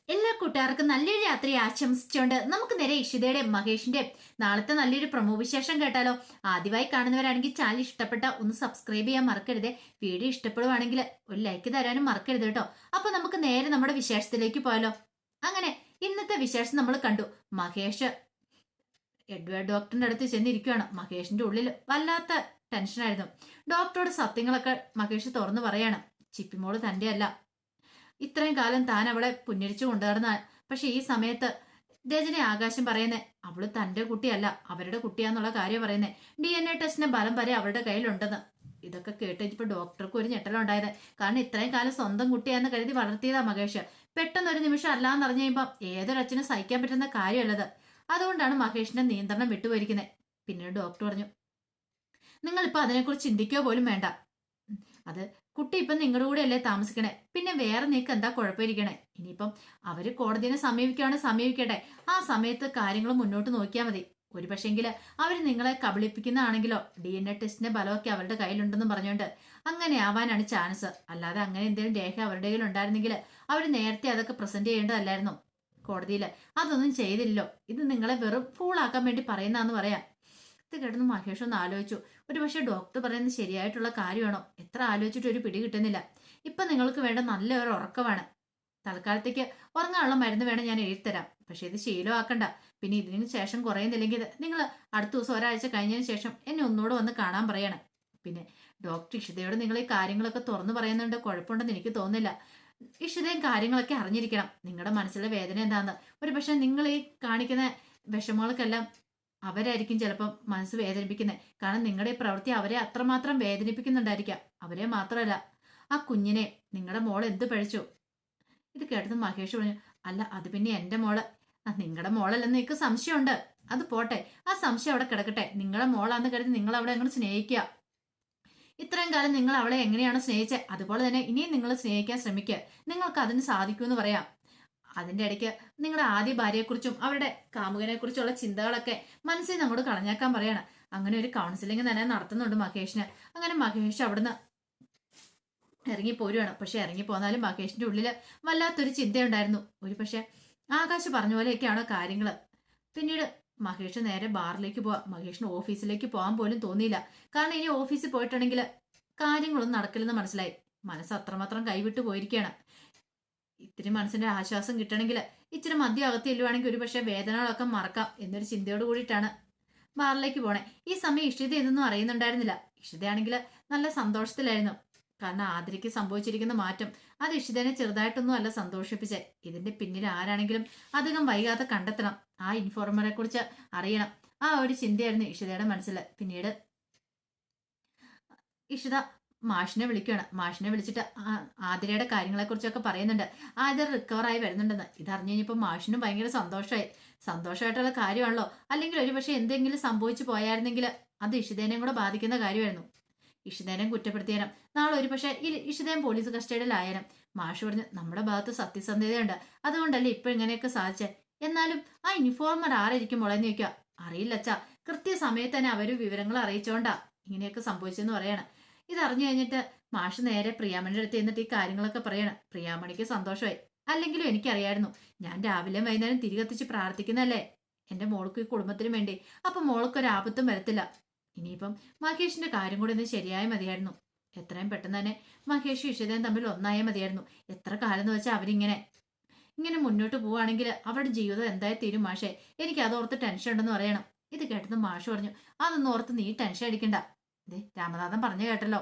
എല്ലാ കൂട്ടുകാർക്കും നല്ലൊരു രാത്രി ആശംസിച്ചുകൊണ്ട് നമുക്ക് നേരെ ഇഷിതയുടെ മഹേഷിന്റെ നാളത്തെ നല്ലൊരു പ്രൊമോ വിശേഷം കേട്ടാലോ. ആദ്യമായി കാണുന്നവരാണെങ്കിൽ ചാനൽ ഇഷ്ടപ്പെട്ട ഒന്ന് സബ്സ്ക്രൈബ് ചെയ്യാൻ മറക്കരുത്. വീഡിയോ ഇഷ്ടപ്പെടുവാണെങ്കിൽ ഒരു ലൈക്ക് തരാനും മറക്കരുത് കേട്ടോ. അപ്പൊ നമുക്ക് നേരെ നമ്മുടെ വിശേഷത്തിലേക്ക് പോയാലോ. അങ്ങനെ ഇന്നത്തെ വിശേഷം നമ്മൾ കണ്ടു. മഹേഷ് എഡ്വേർഡ് ഡോക്ടറിന്റെ അടുത്ത് ചെന്നിരിക്കുകയാണ്. മഹേഷിന്റെ ഉള്ളിൽ വല്ലാത്ത ടെൻഷനായിരുന്നു. ഡോക്ടറോട് സത്യങ്ങളൊക്കെ മഹേഷ് തുറന്നു പറയാണ്. ചിപ്പിമോള് തന്റെ അല്ല, ഇത്രയും കാലം താൻ അവളെ പുന്നരിച്ചു കൊണ്ടുവരുന്ന, പക്ഷെ ഈ സമയത്ത് രജനി ആകാശം പറയുന്നേ അവള് തന്റെ കുട്ടിയല്ല അവരുടെ കുട്ടിയാന്നുള്ള കാര്യം പറയുന്നേ. DNA ടെസ്റ്റിന്റെ ഫലം വരെ അവരുടെ കയ്യിലുണ്ടെന്ന്. ഇതൊക്കെ കേട്ടിപ്പോ ഡോക്ടർക്ക് ഒരു ഞെട്ടലുണ്ടായത്. കാരണം ഇത്രയും കാലം സ്വന്തം കുട്ടിയാന്ന് കരുതി വളർത്തിയതാ മഹേഷ്. പെട്ടെന്ന് ഒരു നിമിഷം അല്ലാന്ന് അറിഞ്ഞു കഴിയുമ്പോ ഏതൊരച്ഛനും സഹിക്കാൻ പറ്റുന്ന കാര്യമല്ലത്. അതുകൊണ്ടാണ് മഹേഷിന്റെ നിയന്ത്രണം വിട്ടുപോയിരിക്കുന്നത്. പിന്നീട് ഡോക്ടർ പറഞ്ഞു, നിങ്ങളിപ്പോ അതിനെക്കുറിച്ച് ചിന്തിക്കുകയോ പോലും വേണ്ട. അത് കുട്ടി ഇപ്പം നിങ്ങളുടെ കൂടെ അല്ലേ താമസിക്കണേ, പിന്നെ വേറെ നീക്ക് എന്താ കുഴപ്പമിരിക്കണേ. ഇനിയിപ്പം അവര് കോടതിനെ സമീപിക്കുകയാണ്, സമീപിക്കട്ടെ. ആ സമയത്ത് കാര്യങ്ങൾ മുന്നോട്ട് നോക്കിയാൽ മതി. ഒരു പക്ഷെങ്കിൽ അവർ നിങ്ങളെ കബളിപ്പിക്കുന്നതാണെങ്കിലോ DNA ടെസ്റ്റിന്റെ ഫലമൊക്കെ അവരുടെ കയ്യിലുണ്ടെന്ന് പറഞ്ഞുകൊണ്ട് അങ്ങനെ ആവാനാണ് ചാൻസ്. അല്ലാതെ അങ്ങനെ എന്തെങ്കിലും രേഖ അവരുടെ കയ്യിൽ ഉണ്ടായിരുന്നെങ്കിൽ അവർ നേരത്തെ അതൊക്കെ പ്രസന്റ് ചെയ്യേണ്ടതല്ലായിരുന്നു കോടതിയിൽ. അതൊന്നും ചെയ്തില്ലല്ലോ. ഇത് നിങ്ങളെ വെറും ഫൂളാക്കാൻ വേണ്ടി പറയുന്നതെന്ന് പറയാം. ഇത് കേട്ടെന്ന് മഹേഷ് ഒന്ന് ആലോചിച്ചു. ഒരു പക്ഷേ ഡോക്ടർ പറയുന്നത് ശരിയായിട്ടുള്ള കാര്യമാണോ? എത്ര ആലോചിച്ചിട്ട് ഒരു പിടി കിട്ടുന്നില്ല. ഇപ്പൊ നിങ്ങൾക്ക് വേണ്ട നല്ലൊരു ഉറക്കമാണ്. തൽക്കാലത്തേക്ക് ഉറങ്ങാനുള്ള മരുന്ന് വേണം ഞാൻ എഴുതിത്തരാം. പക്ഷെ ഇത് ശീലമാക്കണ്ട. പിന്നെ ഇതിന് ശേഷം കുറയുന്നില്ലെങ്കിൽ നിങ്ങൾ അടുത്ത ദിവസം ഒരാഴ്ച കഴിഞ്ഞതിന് ശേഷം എന്നെ ഒന്നുകൂടെ വന്ന് കാണാൻ പറയണം. പിന്നെ ഡോക്ടർ ഇഷിതയോട് നിങ്ങൾ ഈ കാര്യങ്ങളൊക്കെ തുറന്നു പറയുന്നുണ്ട്, കുഴപ്പമുണ്ടെന്ന് എനിക്ക് തോന്നുന്നില്ല. ഇഷിതയും കാര്യങ്ങളൊക്കെ അറിഞ്ഞിരിക്കണം. നിങ്ങളുടെ മനസ്സിലെ വേദന എന്താന്ന്. ഒരു പക്ഷെ നിങ്ങൾ ഈ കാണിക്കുന്ന വിഷമങ്ങൾക്കെല്ലാം അവരായിരിക്കും ചിലപ്പം മനസ്സ് വേദനിപ്പിക്കുന്നത്. കാരണം നിങ്ങളുടെ ഈ പ്രവൃത്തി അവരെ അത്രമാത്രം വേദനിപ്പിക്കുന്നുണ്ടായിരിക്കാം. അവരെ മാത്രമല്ല, ആ കുഞ്ഞിനെ നിങ്ങളുടെ മോൾ എന്ത് പഴിച്ചു. ഇത് കേട്ടത് മഹേഷ് പറഞ്ഞു, അല്ല അത് പിന്നെ എന്റെ മോള്. നിങ്ങളുടെ മോളല്ലെന്ന് നിങ്ങൾക്ക് സംശയമുണ്ട്. അത് പോട്ടെ, ആ സംശയം അവിടെ കിടക്കട്ടെ. നിങ്ങളുടെ മോളാന്ന് കരുതി നിങ്ങൾ അവളെ അങ്ങോട്ട് സ്നേഹിക്കുക. ഇത്രയും കാലം നിങ്ങൾ അവളെ എങ്ങനെയാണോ സ്നേഹിച്ചത് അതുപോലെ തന്നെ ഇനിയും നിങ്ങൾ സ്നേഹിക്കാൻ ശ്രമിക്കുക. നിങ്ങൾക്ക് അതിന് സാധിക്കുമെന്ന് പറയാം. അതിന്റെ ഇടയ്ക്ക് നിങ്ങളുടെ ആദ്യ ഭാര്യയെക്കുറിച്ചും അവരുടെ കാമുകനെ കുറിച്ചുള്ള ചിന്തകളൊക്കെ മനസ്സിൽ നമ്മോട് കളഞ്ഞേക്കാൻ പറയാണ്. അങ്ങനെ ഒരു കൗൺസിലിംഗ് തന്നെ നടത്തുന്നുണ്ട് മഹേഷിന്. അങ്ങനെ മഹേഷ് അവിടുന്ന് ഇറങ്ങിപ്പോരുവാണ്. പക്ഷെ ഇറങ്ങിപ്പോന്നാലും മഹേഷിന്റെ ഉള്ളില് വല്ലാത്തൊരു ചിന്തയുണ്ടായിരുന്നു. ഒരു പക്ഷെ ആകാശ് പറഞ്ഞ പോലെയൊക്കെയാണോ കാര്യങ്ങള്. പിന്നീട് മഹേഷ് നേരെ ബാറിലേക്ക് പോവാ. മഹേഷിന് ഓഫീസിലേക്ക് പോകാൻ പോലും തോന്നിയില്ല. കാരണം ഇനി ഓഫീസിൽ പോയിട്ടുണ്ടെങ്കിൽ കാര്യങ്ങളൊന്നും നടക്കില്ലെന്ന് മനസ്സിലായി. മനസ്സ് അത്രമാത്രം കൈവിട്ടു പോയിരിക്കുകയാണ്. ഇത്തിരി മനസ്സിന്റെ ആശ്വാസം കിട്ടണമെങ്കിൽ ഇച്ചിരി മദ്യം അകത്ത് ചെല്ലുവാണെങ്കിൽ ഒരു പക്ഷേ വേദനകളൊക്കെ മറക്കാം എന്നൊരു ചിന്തയോട് കൂടിയിട്ടാണ് ബാറിലേക്ക് പോണേ. ഈ സമയം ഇഷിത ഇതൊന്നും അറിയുന്നുണ്ടായിരുന്നില്ല. ഇഷിതയാണെങ്കിൽ നല്ല സന്തോഷത്തിലായിരുന്നു. കാരണം ആതിരയ്ക്ക് സംഭവിച്ചിരിക്കുന്ന മാറ്റം അത് ഇഷിതനെ ചെറുതായിട്ടൊന്നും അല്ല സന്തോഷിപ്പിച്ചേ. ഇതിന്റെ പിന്നിൽ ആരാണെങ്കിലും അധികം വൈകാതെ കണ്ടെത്തണം. ആ ഇൻഫോർമറെ കുറിച്ച് അറിയണം. ആ ഒരു ചിന്തയായിരുന്നു ഇഷിതയുടെ മനസ്സിൽ. പിന്നീട് ഇഷിത മാഷിനെ വിളിക്കുകയാണ്. മാഷിനെ വിളിച്ചിട്ട് ആതിരയുടെ കാര്യങ്ങളെക്കുറിച്ചൊക്കെ പറയുന്നുണ്ട്. ആതിര റിക്കവറായി വരുന്നുണ്ടെന്ന്. ഇതറിഞ്ഞു കഴിഞ്ഞപ്പോൾ മാഷിനും ഭയങ്കര സന്തോഷമായി. സന്തോഷമായിട്ടുള്ള കാര്യമാണല്ലോ. അല്ലെങ്കിൽ ഒരു പക്ഷെ എന്തെങ്കിലും സംഭവിച്ചു പോയായിരുന്നെങ്കിൽ അത് ഇഷിതേനെയും കൂടെ ബാധിക്കുന്ന കാര്യമായിരുന്നു. ഇഷിതേനം കുറ്റപ്പെടുത്തിയാലും നാളെ ഒരു പക്ഷെ ഇഷിതേൻ പോലീസ് കസ്റ്റഡിയിലായാലും മാഷ് പറഞ്ഞു, നമ്മുടെ ഭാഗത്ത് സത്യസന്ധതയുണ്ട്, അതുകൊണ്ടല്ലേ ഇപ്പൊ ഇങ്ങനെയൊക്കെ സാധിച്ചേ. എന്നാലും ആ ഇൻഫോർമർ ആരായിരിക്കും മുളഞ്ഞു ചോദിക്കുക. അറിയില്ലച്ചാ, കൃത്യസമയത്ത് തന്നെ അവര് വിവരങ്ങൾ അറിയിച്ചോണ്ടാ ഇങ്ങനെയൊക്കെ സംഭവിച്ചെന്ന് പറയാണ്. ഇതറിഞ്ഞു കഴിഞ്ഞിട്ട് മാഷ് നേരെ പ്രിയാമണിയുടെ അടുത്ത് എന്നിട്ട് ഈ കാര്യങ്ങളൊക്കെ പറയണം. പ്രിയാമണിക്ക് സന്തോഷമായി. അല്ലെങ്കിലും എനിക്കറിയായിരുന്നു, ഞാൻ രാവിലെ വൈകുന്നേരം തിരികെത്തിച്ച് പ്രാർത്ഥിക്കുന്നല്ലേ എന്റെ മോൾക്ക് ഈ കുടുംബത്തിനും വേണ്ടി. അപ്പൊ മോൾക്കൊരു ആപത്തും വരത്തില്ല. ഇനിയിപ്പം മഹേഷിന്റെ കാര്യം കൂടി ഒന്ന് ശരിയായ മതിയായിരുന്നു. എത്രയും പെട്ടെന്ന് തന്നെ മഹേഷ് ഇഷിതയും തമ്മിൽ ഒന്നായ മതിയായിരുന്നു. എത്ര കാലം എന്ന് വെച്ചാൽ അവരിങ്ങനെ ഇങ്ങനെ മുന്നോട്ട് പോവുകയാണെങ്കിൽ അവരുടെ ജീവിതം എന്തായി തീരും മാഷേ. എനിക്ക് അതോർത്ത് ടെൻഷൻ ഉണ്ടെന്ന് പറയണം. ഇത് കേട്ടത് മാഷ് പറഞ്ഞു, അതൊന്നും ഓർത്ത് നീ ടെൻഷൻ അടിക്കണ്ട. ഇതേ രാമനാഥൻ പറഞ്ഞു കേട്ടല്ലോ.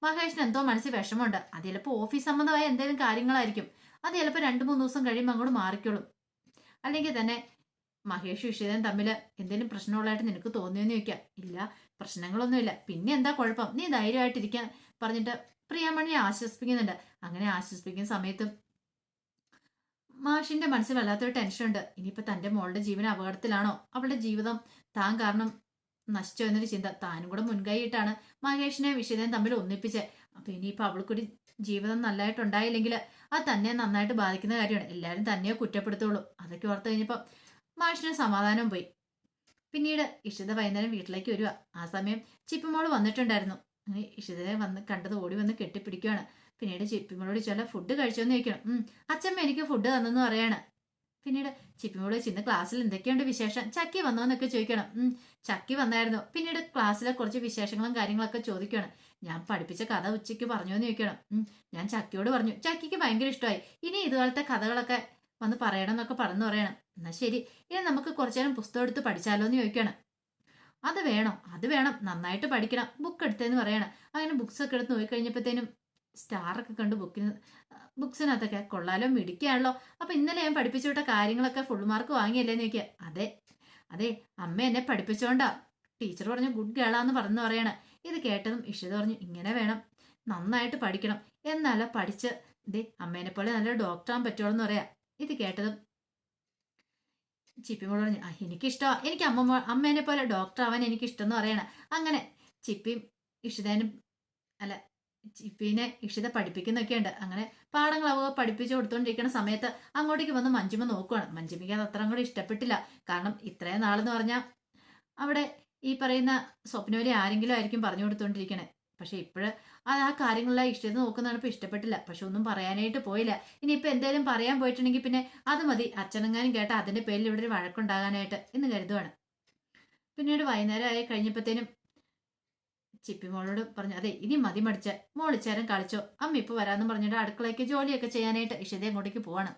മഹേഷിന് എന്തോ മനസ്സിൽ വിഷമമുണ്ട്. അത് ചിലപ്പോൾ ഓഫീസ് സംബന്ധമായ എന്തെങ്കിലും കാര്യങ്ങളായിരിക്കും. അത് ചിലപ്പോൾ 2-3 ദിവസം കഴിയുമ്പോൾ അങ്ങോട്ട് മാറിക്കോളും. അല്ലെങ്കിൽ തന്നെ മഹേഷ് ഇഷിതയും തമ്മിൽ എന്തെങ്കിലും പ്രശ്നമുള്ളതായിട്ട് നിനക്ക് തോന്നിയെന്ന് ചോദിക്കാം. ഇല്ല, പ്രശ്നങ്ങളൊന്നുമില്ല. പിന്നെ എന്താ കുഴപ്പം, നീ ധൈര്യമായിട്ടിരിക്കാൻ പറഞ്ഞിട്ട് പ്രിയാമണിയെ ആശ്വസിപ്പിക്കുന്നുണ്ട്. അങ്ങനെ ആശ്വസിപ്പിക്കുന്ന സമയത്തും മാഷിന്റെ മനസ്സിൽ വല്ലാത്തൊരു ടെൻഷനുണ്ട്. ഇനിയിപ്പോ തന്റെ മോളുടെ ജീവൻ അപകടത്തിലാണോ, അവളുടെ ജീവിതം താൻ കാരണം നശിച്ചോ എന്നൊരു ചിന്ത. താനും കൂടെ മുൻകൈയിട്ടാണ് മഹേഷിനെ വിഷിതയും തമ്മിൽ ഒന്നിപ്പിച്ച്. അപ്പൊ ഇനിയിപ്പോ അവൾക്കൊരു ജീവിതം നല്ലതായിട്ടുണ്ടായില്ലെങ്കിൽ അത് തന്നെ നന്നായിട്ട് ബാധിക്കുന്ന കാര്യമാണ്. എല്ലാവരും തന്നെയോ കുറ്റപ്പെടുത്തുള്ളൂ. അതൊക്കെ ഓർത്ത് കഴിഞ്ഞപ്പോ മാഷിന് സമാധാനം പോയി. പിന്നീട് ഇഷിത വൈകുന്നേരം വീട്ടിലേക്ക് വരിക. ആ സമയം ചിപ്പുമോള് വന്നിട്ടുണ്ടായിരുന്നു. ഇഷിതയെ വന്ന് കണ്ടത് ഓടി വന്ന് കെട്ടിപ്പിടിക്കുകയാണ്. പിന്നീട് ചിപ്പിമോളോട് ചോദിച്ചാൽ ഫുഡ് കഴിച്ചോന്ന് ചോദിക്കണം. അച്ഛമ്മ എനിക്ക് ഫുഡ് തന്നെന്ന് പറയാണ്. പിന്നീട് ചിപ്പിമോള് ഇന്ന് ക്ലാസ്സിൽ എന്തൊക്കെയുണ്ട് വിശേഷം, ചക്കി വന്നോന്നൊക്കെ ചോദിക്കണം. ചക്കി വന്നായിരുന്നു. പിന്നീട് ക്ലാസ്സിലെ കുറച്ച് വിശേഷങ്ങളും കാര്യങ്ങളൊക്കെ ചോദിക്കണം. ഞാൻ പഠിപ്പിച്ച കഥ ഉച്ചയ്ക്ക് പറഞ്ഞു എന്ന് ചോദിക്കണം. ഞാൻ ചക്കിയോട് പറഞ്ഞു, ചക്കിക്ക് ഭയങ്കര ഇഷ്ടമായി. ഇനി ഇതുപോലത്തെ കഥകളൊക്കെ വന്ന് പറയണം എന്നൊക്കെ പറഞ്ഞു പറയണം. എന്നാ ശരി, ഇനി നമുക്ക് കുറച്ചു നേരം പുസ്തകം എടുത്ത് പഠിച്ചാലോ എന്ന് ചോദിക്കണം. അത് വേണം, അത് വേണം, നന്നായിട്ട് പഠിക്കണം, ബുക്ക് എടുത്തേന്ന് പറയണം. അങ്ങനെ ബുക്സ് ഒക്കെ എടുത്ത് നോക്കിക്കഴിഞ്ഞപ്പോഴത്തേനും സ്റ്റാറൊക്കെ കണ്ട് ബുക്സിനകത്തൊക്കെ കൊള്ളാലോ, മിടിക്കുകയാണല്ലോ. അപ്പൊ ഇന്നലെ ഞാൻ പഠിപ്പിച്ചു വിട്ട കാര്യങ്ങളൊക്കെ ഫുൾ മാർക്ക് വാങ്ങിയല്ലേന്ന് ചോദിക്കുക. അതെ അതെ, അമ്മ എന്നെ പഠിപ്പിച്ചോണ്ടാ, ടീച്ചർ പറഞ്ഞു ഗുഡ് ഗേളാന്ന് പറഞ്ഞു പറയണ. ഇത് കേട്ടതും ഇഷിത പറഞ്ഞു, ഇങ്ങനെ വേണം, നന്നായിട്ട് പഠിക്കണം, എന്നാല പഠിച്ച് ഇതേ അമ്മേനെ പോലെ നല്ല ഡോക്ടറാൻ പറ്റുള്ളൂ എന്ന് പറയാ. ഇത് കേട്ടതും ചിപ്പിമോട് പറഞ്ഞു, എനിക്കിഷ്ടമാ, എനിക്ക് അമ്മേനെ പോലെ ഡോക്ടർ ആവാൻ എനിക്കിഷ്ടം എന്ന് പറയണ. അങ്ങനെ ചിപ്പിയും ഇഷിതേനും അല്ല ചിപ്പീനെ ഇഷിത പഠിപ്പിക്കുന്നൊക്കെ ഉണ്ട്. അങ്ങനെ പാഠങ്ങളൊക്കെ പഠിപ്പിച്ചു കൊടുത്തോണ്ടിരിക്കുന്ന സമയത്ത് അങ്ങോട്ടേക്ക് വന്ന് മഞ്ജിമ നോക്കുവാണ്. മഞ്ജിമയ്ക്ക് അത് അത്ര കൂടി ഇഷ്ടപ്പെട്ടില്ല. കാരണം ഇത്രയും നാളെന്ന് പറഞ്ഞാൽ അവിടെ ഈ പറയുന്ന സ്വപ്നവലി ആരെങ്കിലും ആയിരിക്കും പറഞ്ഞു കൊടുത്തോണ്ടിരിക്കണേ. പക്ഷെ ഇപ്പോഴ് ആ കാര്യങ്ങളെല്ലാം ഇഷ്ടത നോക്കുന്നതാണ് ഇപ്പൊ ഇഷ്ടപ്പെട്ടില്ല. പക്ഷെ ഒന്നും പറയാനായിട്ട് പോയില്ല. ഇനിയിപ്പൊ എന്തായാലും പറയാൻ പോയിട്ടുണ്ടെങ്കിൽ പിന്നെ അത് മതി, അച്ഛനെങ്ങാനും കേട്ട അതിന്റെ പേരിൽ ഇവിടെ ഒരു വഴക്കുണ്ടാകാനായിട്ട് എന്ന് കരുതുവാണ്. പിന്നീട് വൈകുന്നേരം ആയി കഴിഞ്ഞപ്പോഴത്തേനും ചിപ്പി മോളോട് പറഞ്ഞു, അതെ ഇനി മതി മടിച്ച മോളിച്ചേരം കളിച്ചോ, അമ്മ ഇപ്പൊ വരാന്ന് പറഞ്ഞിട്ട് അടുക്കളയ്ക്ക് ജോലിയൊക്കെ ചെയ്യാനായിട്ട് ഇഷിത അങ്ങോട്ടേക്ക് പോവാണ്.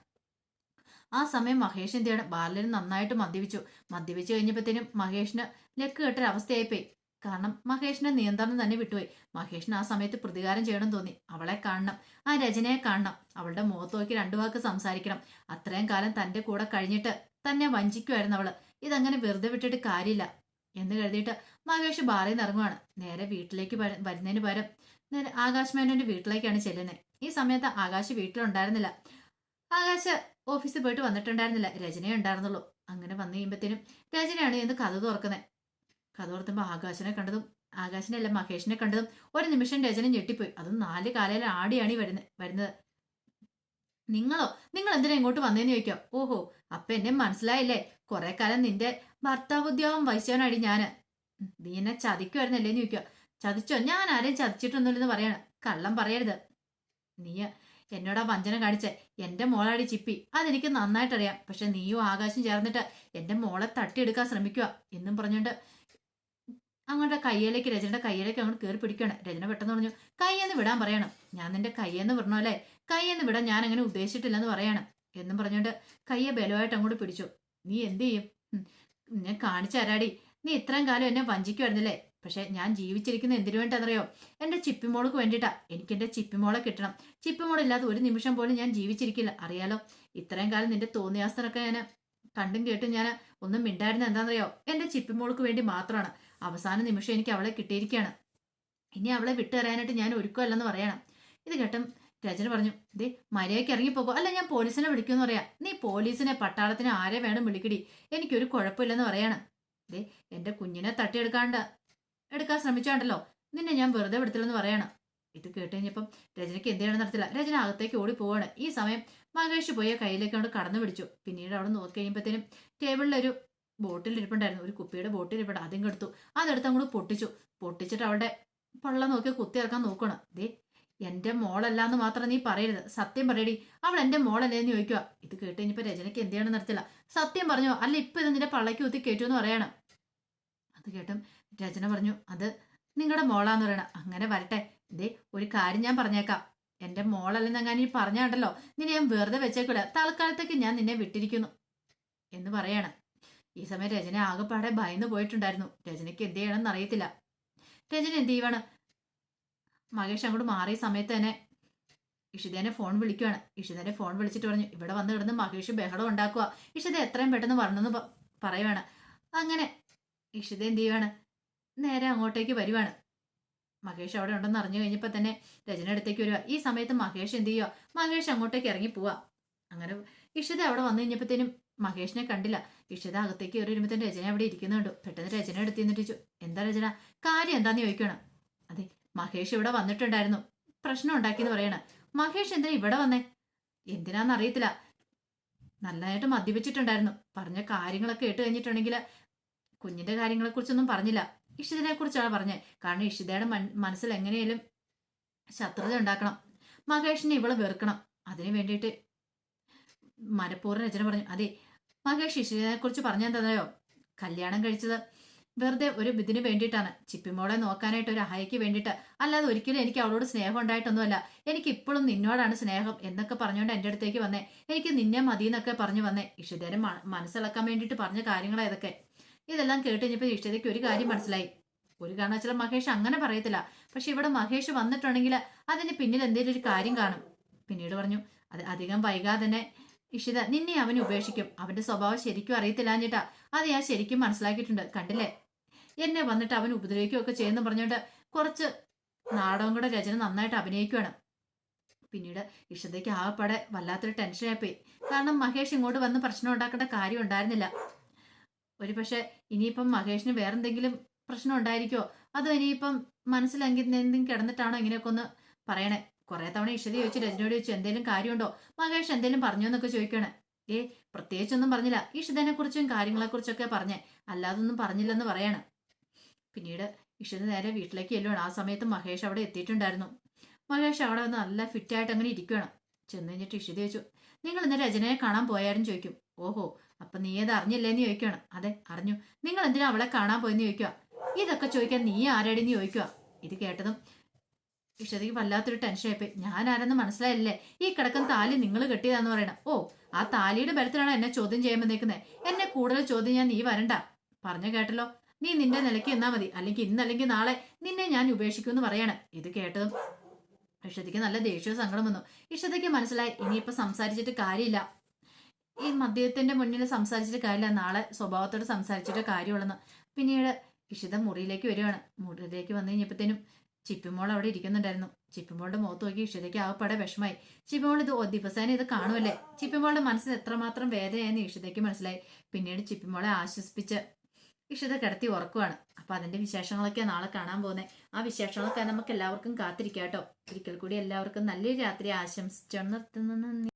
ആ സമയം മഹേഷ് എന്ത് ചെയ്യണം, ബാലന് നന്നായിട്ട് മദ്യപിച്ചു കഴിഞ്ഞപ്പോഴത്തേനും മഹേഷിന് ലക്ക് കെട്ടൊരവസ്ഥയായിപ്പോയി. കാരണം മഹേഷിന്റെ നിയന്ത്രണം തന്നെ വിട്ടുപോയി. മഹേഷിന് ആ സമയത്ത് പ്രതികാരം ചെയ്യണം തോന്നി. അവളെ കാണണം, ആ രചനയെ കാണണം, അവളുടെ മുഖത്ത് നോക്കി രണ്ടു വാക്ക് സംസാരിക്കണം. അത്രയും കാലം തന്റെ കൂടെ കഴിഞ്ഞിട്ട് തന്നെ വഞ്ചിക്കുമായിരുന്നു അവള്. ഇതങ്ങനെ വെറുതെ വിട്ടിട്ട് കാര്യമില്ല എന്ന് കരുതിയിട്ട് മഹേഷ് ബാറിൽ നിന്ന് ഇറങ്ങുവാണ്. നേരെ വീട്ടിലേക്ക് വരുന്നതിന് പകരം നേരെ ആകാശ് മേനോന്റെ വീട്ടിലേക്കാണ് ചെല്ലുന്നത്. ഈ സമയത്ത് ആകാശ് വീട്ടിലുണ്ടായിരുന്നില്ല. ആകാശ് ഓഫീസിൽ പോയിട്ട് വന്നിട്ടുണ്ടായിരുന്നില്ല. രചനയെ ഉണ്ടായിരുന്നുള്ളൂ. അങ്ങനെ വന്നു കഴിയുമ്പോഴത്തേനും രചനയാണ് ഇന്ന് കഥ തുറക്കുന്നത്. കഥ തുറത്തുമ്പോൾ ആകാശിനെ കണ്ടതും, ആകാശിനെ അല്ല മഹേഷിനെ കണ്ടതും ഒരു നിമിഷം രചന ഞെട്ടിപ്പോയി. അതും 4 കാലയിൽ ആടിയാണ് വരുന്നത്. നിങ്ങൾ എന്തിനാ ഇങ്ങോട്ട് വന്നേന്ന് ചോദിക്കാം. ഓഹോ, അപ്പൊ എന്നെ മനസ്സിലായില്ലേ, കുറെ കാലം നിന്റെ ഭർത്താവ് ഉദ്യോഗം വഹിച്ചവനാടി ഞാന്. നീ എന്നെ ചതിക്കുമായിരുന്നല്ലേന്ന് ചോദിക്കുക. ചതിച്ചോ? ഞാൻ ആരെയും ചതിച്ചിട്ടൊന്നുമില്ലെന്ന് പറയാണ്. കള്ളം പറയരുത്. നീ എന്നോടാ വഞ്ചന കാണിച്ചേ. എന്റെ മോളാടി ചിപ്പി, അതെനിക്ക് നന്നായിട്ടറിയാം. പക്ഷെ നീയും ആകാശം ചേർന്നിട്ട് എന്റെ മോളെ തട്ടിയെടുക്കാൻ ശ്രമിക്കുക എന്നും പറഞ്ഞുകൊണ്ട് അങ്ങോട്ട് കയ്യിലേക്ക്, രചനയുടെ കയ്യിലേക്ക് അങ്ങോട്ട് കയറി പിടിക്കുകയാണ്. രചന പെട്ടെന്ന് പറഞ്ഞു, കയ്യെന്ന് വിടാൻ പറയണം. ഞാൻ നിന്റെ കയ്യെന്ന് പറഞ്ഞോ അല്ലേ, കയ്യെന്ന് വിടാൻ ഞാൻ അങ്ങനെ ഉദ്ദേശിച്ചിട്ടില്ലെന്ന് പറയണം എന്നും പറഞ്ഞുകൊണ്ട് കയ്യെ ബലമായിട്ട് അങ്ങോട്ട് പിടിച്ചു. നീ എന്ത് ചെയ്യും? ഞാൻ കാണിച്ചു തരാടി. നീ ഇത്രയും കാലം എന്നെ വഞ്ചിക്കുമായിരുന്നില്ലേ. പക്ഷെ ഞാൻ ജീവിച്ചിരിക്കുന്ന എന്തിനു വേണ്ടിയെന്നറിയോ? എന്റെ ചിപ്പിമോൾക്ക് വേണ്ടിയിട്ടാ. എനിക്ക് എന്റെ ചിപ്പിമോളെ കിട്ടണം. ചിപ്പിമോളില്ലാതെ ഒരു നിമിഷം പോലും ഞാൻ ജീവിച്ചിരിക്കില്ല. അറിയാലോ, ഇത്രയും കാലം നിന്റെ തോന്നിയാസ്തനൊക്കെ ഞാൻ കണ്ടും കേട്ടും ഞാൻ ഒന്നും മിണ്ടായിരുന്ന എന്താണെന്നറിയോ? എന്റെ ചിപ്പിമോൾക്ക് വേണ്ടി മാത്രമാണ്. അവസാന നിമിഷം എനിക്ക് അവളെ കിട്ടിയിരിക്കുകയാണ്. ഇനി അവളെ വിട്ടുതരാനായിട്ട് ഞാൻ ഒരുക്കമല്ലെന്ന് പറയണം. ഇത് കേട്ടും രചന പറഞ്ഞു, ദേ മര്യാദയ്ക്ക് ഇറങ്ങിപ്പോകോ, അല്ല ഞാൻ പോലീസിനെ വിളിക്കുമെന്ന് പറയാം. നീ പോലീസിനെ, പട്ടാളത്തിനെ, ആരെ വേണം വിളിക്കടി, എനിക്കൊരു കുഴപ്പമില്ലെന്ന് പറയണം. ദേ എന്റെ കുഞ്ഞിനെ എടുക്കാൻ ശ്രമിച്ചാണ്ടല്ലോ, നിന്നെ ഞാൻ വെറുതെ വിടത്തില്ലെന്ന് പറയണം. ഇത് കേട്ട് കഴിഞ്ഞപ്പം രചനയ്ക്ക് എന്ത് ചെയ്യണമെന്ന് നടത്തില്ല. രചന അകത്തേക്ക് ഓടി പോവാണ്. ഈ സമയം മഹേഷ് പോയ കയ്യിലേക്ക് കൊണ്ട് കടന്നു പിടിച്ചു. പിന്നീട് അവിടെ നോക്കി കഴിയുമ്പോഴത്തേനും ടേബിളിലൊരു ബോട്ടിൽ ഇരിപ്പുണ്ടായിരുന്നു, ഒരു കുപ്പിയുടെ ബോട്ടിൽ ഇരിപ്പുണ്ട്. അതും കെടുത്തു. അതെടുത്ത് അങ്ങോട്ട് പൊട്ടിച്ചിട്ട് അവളുടെ പള്ള നോക്കി കുത്തി ഇറക്കാൻ നോക്കണം. ദേ എന്റെ മോളല്ലാന്ന് മാത്രം നീ പറയരുത്, സത്യം പറയടി, അവൾ എന്റെ മോളല്ലേന്ന് ചോദിക്കുക. ഇത് കേട്ട് കഴിഞ്ഞപ്പോ രചനയ്ക്ക് എന്ത് ചെയ്യണമെന്ന് നടത്തില്ല. സത്യം പറഞ്ഞോ, അല്ല ഇപ്പൊ ഇത് നിന്റെ പള്ളയ്ക്ക് കുത്തി കയറ്റുമെന്ന് പറയണം. അത് കേട്ടും രചന പറഞ്ഞു, അത് നിങ്ങളുടെ മോളാന്ന് പറയണം. അങ്ങനെ വരട്ടെ. ഇതേ ഒരു കാര്യം ഞാൻ പറഞ്ഞേക്കാം, എന്റെ മോളല്ലെന്നെങ്ങാൻ നീ പറഞ്ഞാണ്ടല്ലോ, നിന്നെ ഞാൻ വെറുതെ വെച്ചേക്കൂല. തൽക്കാലത്തേക്ക് ഞാൻ നിന്നെ വിട്ടിരിക്കുന്നു എന്ന് പറയണം. ഈ സമയം രചന ആകെപ്പാടെ ഭയന്ന് പോയിട്ടുണ്ടായിരുന്നു. രചനയ്ക്ക് എന്ത് ചെയ്യണമെന്ന് അറിയത്തില്ല. രചന എന്ത് ചെയ്യുവാണ്, മഹേഷ് അങ്ങോട്ട് മാറിയ സമയത്ത് തന്നെ ഇഷിതേനെ ഫോൺ വിളിക്കുവാണ്. ഇഷിതേനെ ഫോൺ വിളിച്ചിട്ട് പറഞ്ഞു, ഇവിടെ വന്ന് കിടന്ന് മഹേഷ് ബഹളം ഉണ്ടാക്കുക, ഇഷിത എത്രയും പെട്ടെന്ന് വരണമെന്ന് പറയുവാണ്. അങ്ങനെ ഇഷിത എന്ത് ചെയ്യുവാണ്, നേരെ അങ്ങോട്ടേക്ക് വരുവാണ്. മഹേഷ് അവിടെ ഉണ്ടെന്ന് അറിഞ്ഞു കഴിഞ്ഞപ്പോ തന്നെ രചന അടുത്തേക്ക് വരിക. ഈ സമയത്ത് മഹേഷ് എന്ത് ചെയ്യുക, മഹേഷ് അങ്ങോട്ടേക്ക് ഇറങ്ങി പോവാ. അങ്ങനെ ഇഷിത അവിടെ വന്നു കഴിഞ്ഞപ്പോഴത്തേനും മഹേഷിനെ കണ്ടില്ല. ഇഷിത അകത്തേക്ക് കയറി വരുമ്പോഴത്തേനും രചന അവിടെ ഇരിക്കുന്നുണ്ട്. പെട്ടെന്ന് രചന എടുത്ത് നിന്നിട്ട്, എന്താ രചന, കാര്യം എന്താന്ന് ചോദിക്കണം. അതെ മഹേഷ് ഇവിടെ വന്നിട്ടുണ്ടായിരുന്നു, പ്രശ്നം ഉണ്ടാക്കിയെന്ന് പറയണം. മഹേഷ് എന്തിനാ ഇവിടെ വന്നേ? എന്തിനാന്ന് അറിയത്തില്ല, നല്ലതായിട്ട് മദ്യപിച്ചിട്ടുണ്ടായിരുന്നു. പറഞ്ഞ കാര്യങ്ങളൊക്കെ കേട്ട് കഴിഞ്ഞിട്ടുണ്ടെങ്കിൽ കുഞ്ഞിന്റെ കാര്യങ്ങളെ കുറിച്ചൊന്നും പറഞ്ഞില്ല, ഇഷിതനെ കുറിച്ചാണ് പറഞ്ഞത്. കാരണം ഇഷിതയുടെ മനസ്സിൽ എങ്ങനെയാലും ശത്രുത ഉണ്ടാക്കണം. മഹേഷിനെ ഇവള് വെറുക്കണം. അതിനു വേണ്ടിയിട്ട് മനഃപൂർവ്വം രചന പറഞ്ഞു. അതെ, മഹേഷ് ഇഷിതയെ കുറിച്ച് പറഞ്ഞെന്തായോ, കല്യാണം കഴിച്ചത് വെറുതെ ഒരു ഇതിന് വേണ്ടിയിട്ടാണ്, ചിപ്പിമോളെ നോക്കാനായിട്ട്, ഒരു അഹയ്ക്ക് വേണ്ടിയിട്ട്, അല്ലാതെ ഒരിക്കലും എനിക്ക് അവളോട് സ്നേഹം ഉണ്ടായിട്ടൊന്നുമല്ല. എനിക്ക് ഇപ്പോഴും നിന്നോടാണ് സ്നേഹം എന്നൊക്കെ പറഞ്ഞുകൊണ്ട് എൻ്റെ അടുത്തേക്ക് വന്നേ. എനിക്ക് നിന്നെ മതി എന്നൊക്കെ പറഞ്ഞു വന്നേ. ഇഷിതേനെ മനസ്സിളക്കാൻ വേണ്ടിയിട്ട് പറഞ്ഞ കാര്യങ്ങളാ ഇതൊക്കെ. ഇതെല്ലാം കേട്ട് കഴിഞ്ഞപ്പോൾ ഇഷിതയ്ക്ക് ഒരു കാര്യം മനസ്സിലായി. ഒരു കാരണവശാലും മഹേഷ് അങ്ങനെ പറയത്തില്ല. പക്ഷെ ഇവിടെ മഹേഷ് വന്നിട്ടുണ്ടെങ്കിൽ അതിന് പിന്നിൽ എന്തെങ്കിലും ഒരു കാര്യം കാണും. പിന്നീട് പറഞ്ഞു, അത് അധികം വൈകാതെ തന്നെ ഇഷിത നിന്നെ അവൻ ഉപേക്ഷിക്കും. അവന്റെ സ്വഭാവം ശരിക്കും അറിയത്തില്ലാഞ്ഞിട്ടാ. അത് ഞാൻ ശരിക്കും മനസ്സിലാക്കിയിട്ടുണ്ട്. കണ്ടില്ലേ, എന്നെ വന്നിട്ട് അവൻ ഉപദ്രവിക്കുകയൊക്കെ ചെയ്യുന്നു പറഞ്ഞുകൊണ്ട് കുറച്ച് നാടകം കൂടെ രചന നന്നായിട്ട് അഭിനയിക്കുകയാണ്. പിന്നീട് ഇഷിതയ്ക്ക് ആകെപ്പാടെ വല്ലാത്തൊരു ടെൻഷനായിപ്പോയി. കാരണം മഹേഷ് ഇങ്ങോട്ട് വന്ന് പ്രശ്നം ഉണ്ടാക്കേണ്ട കാര്യം ഉണ്ടായിരുന്നില്ല. ഒരു പക്ഷെ ഇനിയിപ്പം മഹേഷിന് വേറെന്തെങ്കിലും പ്രശ്നം ഉണ്ടായിരിക്കോ, അതോ ഇനിയിപ്പം മനസ്സിലെന്തെങ്കിലും കിടന്നിട്ടാണോ ഇങ്ങനെയൊക്കെ ഒന്ന് പറയണേ. കുറെ തവണ ഇഷിത ചോദിച്ചു, രജനോട് ചോദിച്ചു എന്തെങ്കിലും കാര്യമുണ്ടോ, മഹേഷ് എന്തെങ്കിലും പറഞ്ഞോ എന്നൊക്കെ ചോദിക്കണേ. പ്രത്യേകിച്ചൊന്നും പറഞ്ഞില്ല. ഇഷിതനെ കുറിച്ചും കാര്യങ്ങളെ കുറിച്ചൊക്കെ പറഞ്ഞേ, അല്ലാതൊന്നും പറഞ്ഞില്ലെന്ന് പറയാണ്. പിന്നീട് ഇഷിത നേരെ വീട്ടിലേക്ക് ചെല്ലുവാണ്. ആ സമയത്ത് മഹേഷ് അവിടെ എത്തിയിട്ടുണ്ടായിരുന്നു. മഹേഷ് അവിടെ വന്ന് നല്ല ഫിറ്റായിട്ട് അങ്ങനെ ഇരിക്കുകയാണ്. ചെന്ന് കഴിഞ്ഞിട്ട് ഇഷിത ചോദിച്ചു, നിങ്ങൾ ഇന്ന് രചനയെ കാണാൻ പോയാരും ചോദിക്കും. ഓഹോ, അപ്പൊ നീ അത് അറിഞ്ഞില്ലേന്ന് ചോദിക്കുകയാണ്. അതെ അറിഞ്ഞു. നിങ്ങൾ എന്തിനാ അവളെ കാണാൻ പോയെന്ന് ചോദിക്കുക. ഇതൊക്കെ ചോദിക്കാൻ നീ ആരാടിന്ന് ചോദിക്കുക. ഇത് കേട്ടതും ഇഷതയ്ക്ക് വല്ലാത്തൊരു ടെൻഷനായിപ്പോയി. ഞാൻ ആരെന്ന് മനസ്സിലായില്ലേ, ഈ കിടക്കുന്ന താലി നിങ്ങൾ കെട്ടിയതാന്ന് പറയണം. ഓ, ആ താലിയുടെ ബലത്തിലാണ് എന്നെ ചോദ്യം ചെയ്യാൻ വന്നേക്കുന്നത്. എന്നെ കൂടുതൽ ചോദ്യം ഞാൻ നീ വരണ്ട. പറഞ്ഞു കേട്ടല്ലോ, നീ നിന്റെ നിലയ്ക്ക് എന്നാ മതി, അല്ലെങ്കിൽ ഇന്നല്ലെങ്കിൽ നാളെ നിന്നെ ഞാൻ ഉപേക്ഷിക്കുമെന്ന് പറയാണ്. ഇത് കേട്ടതും ഇഷതയ്ക്ക് നല്ല ദേഷ്യവും സങ്കടം വന്നു. ഇഷതയ്ക്ക് മനസ്സിലായി ഇനിയിപ്പോ സംസാരിച്ചിട്ട് കാര്യമില്ല, ഈ മദ്യത്തിന്റെ മുന്നിൽ സംസാരിച്ചിട്ട് കാര്യമില്ല, നാളെ സ്വഭാവത്തോട് സംസാരിച്ചിട്ട് കാര്യമുള്ളെന്ന്. പിന്നീട് ഇഷിത മുറിയിലേക്ക് വരികയാണ്. മുറിയിലേക്ക് വന്നു കഴിഞ്ഞപ്പോഴത്തേനും ചിപ്പിമോൾ അവിടെ ഇരിക്കുന്നുണ്ടായിരുന്നു. ചിപ്പിമോളുടെ മുഖത്ത് നോക്കി ഇഷിതയ്ക്ക് ആകപ്പാടെ വിഷമായി. ചിപ്പിമോൾ ഇത് ദിവസേന ഇത് കാണുമല്ലേ. ചിപ്പിമോളുടെ മനസ്സിന് എത്രമാത്രം വേദനയായെന്ന് ഇഷിതയ്ക്ക് മനസ്സിലായി. പിന്നീട് ചിപ്പിമോളെ ആശ്വസിപ്പിച്ച് ഇഷിത കിടത്തി ഉറക്കുവാണ്. അപ്പൊ അതിന്റെ വിശേഷങ്ങളൊക്കെ നാളെ കാണാൻ പോകുന്നത്. ആ വിശേഷങ്ങളൊക്കെ നമുക്ക് എല്ലാവർക്കും കാത്തിരിക്കാം കേട്ടോ. ഒരിക്കൽ കൂടി എല്ലാവർക്കും നല്ലൊരു രാത്രി ആശംസിച്ചു നിർത്തുന്നു.